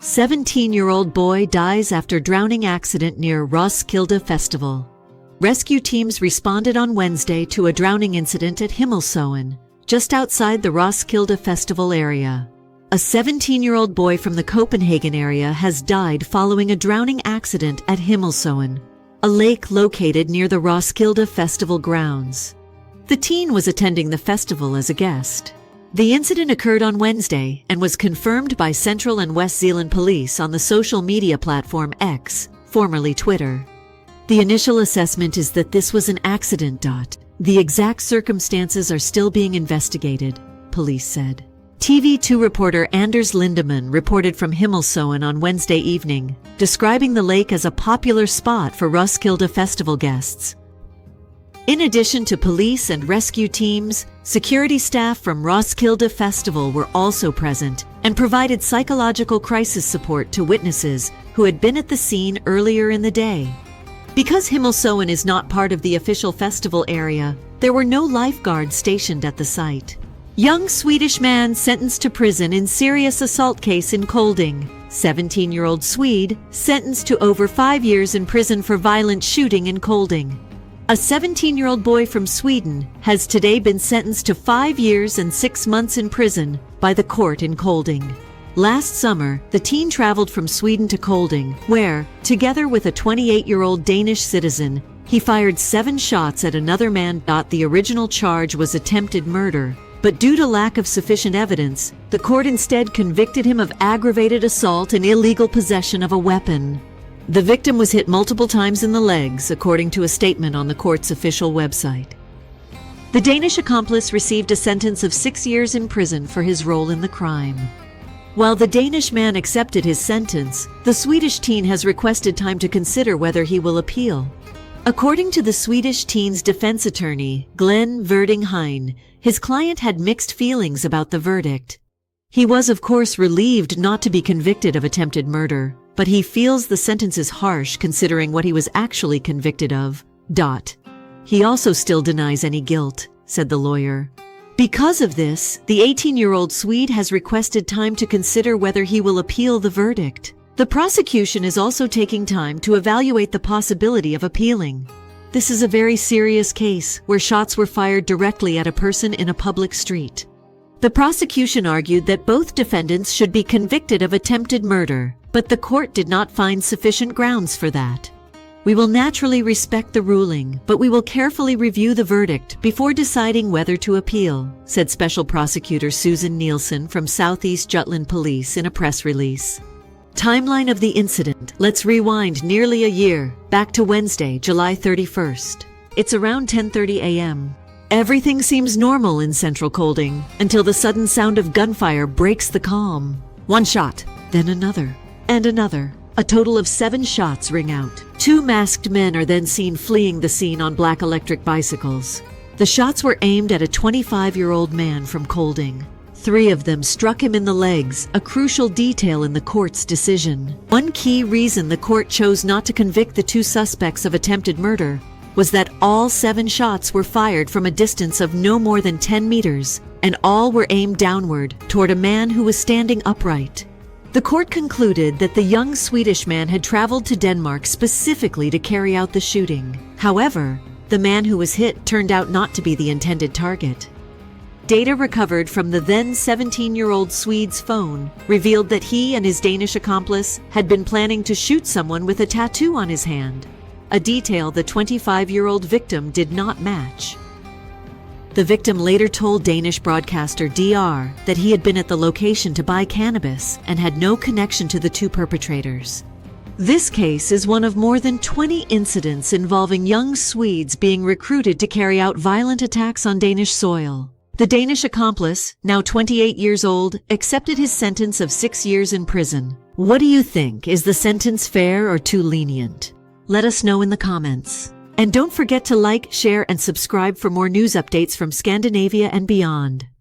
17-year-old boy dies after drowning accident near Roskilde Festival. Rescue teams responded on Wednesday to a drowning incident at Himmelsøen, just outside the Roskilde Festival area. A 17-year-old boy from the Copenhagen area has died following a drowning accident at Himmelsøen, a lake located near the Roskilde Festival grounds. The teen was attending the festival as a guest. The incident occurred on Wednesday and was confirmed by Central and West Zealand police on the social media platform X, formerly Twitter. The initial assessment is that this was an accident. The exact circumstances are still being investigated, police said. TV2 reporter Anders Lindemann reported from Himmelsøen on Wednesday evening, describing the lake as a popular spot for Roskilde Festival guests. In addition to police and rescue teams, security staff from Roskilde Festival were also present and provided psychological crisis support to witnesses who had been at the scene earlier in the day. Because Himmelsøen is not part of the official festival area, there were no lifeguards stationed at the site. Young Swedish man sentenced to prison in serious assault case in Kolding. 17-year-old Swede sentenced to over 5 years in prison for violent shooting in Kolding. A 17-year-old boy from Sweden has today been sentenced to 5 years and 6 months in prison by the court in Kolding. Last summer, the teen traveled from Sweden to Kolding, where, together with a 28-year-old Danish citizen, he fired 7 shots at another man. The original charge was attempted murder, but due to lack of sufficient evidence, the court instead convicted him of aggravated assault and illegal possession of a weapon. The victim was hit multiple times in the legs, according to a statement on the court's official website. The Danish accomplice received a sentence of 6 years in prison for his role in the crime. While the Danish man accepted his sentence, the Swedish teen has requested time to consider whether he will appeal. According to the Swedish teen's defense attorney, Glenn Verding Hein, his client had mixed feelings about the verdict. He was, of course, relieved not to be convicted of attempted murder, but he feels the sentence is harsh considering what he was actually convicted of. He also still denies any guilt, said the lawyer. Because of this, the 18-year-old Swede has requested time to consider whether he will appeal the verdict. The prosecution is also taking time to evaluate the possibility of appealing. This is a very serious case where shots were fired directly at a person in a public street. The prosecution argued that both defendants should be convicted of attempted murder, but the court did not find sufficient grounds for that. We will naturally respect the ruling, but we will carefully review the verdict before deciding whether to appeal, said Special Prosecutor Susan Nielsen from Southeast Jutland Police in a press release. Timeline of the incident. Let's rewind nearly a year, back to Wednesday, July 31st. It's around 10:30 a.m. Everything seems normal in central Kolding until the sudden sound of gunfire breaks the calm. One shot, then another, and another. A total of 7 shots ring out. 2 masked men are then seen fleeing the scene on black electric bicycles. The shots were aimed at a 25-year-old man from Kolding. 3 of them struck him in the legs, a crucial detail in the court's decision. One key reason the court chose not to convict the 2 suspects of attempted murder was that all 7 shots were fired from a distance of no more than 10 meters, and all were aimed downward toward a man who was standing upright. The court concluded that the young Swedish man had traveled to Denmark specifically to carry out the shooting. However, the man who was hit turned out not to be the intended target. Data recovered from the then 17-year-old Swede's phone revealed that he and his Danish accomplice had been planning to shoot someone with a tattoo on his hand, a detail the 25-year-old victim did not match. The victim later told Danish broadcaster DR that he had been at the location to buy cannabis and had no connection to the 2 perpetrators. This case is one of more than 20 incidents involving young Swedes being recruited to carry out violent attacks on Danish soil. The Danish accomplice, now 28 years old, accepted his sentence of 6 years in prison. What do you think? Is the sentence fair or too lenient? Let us know in the comments. And don't forget to like, share, and subscribe for more news updates from Scandinavia and beyond.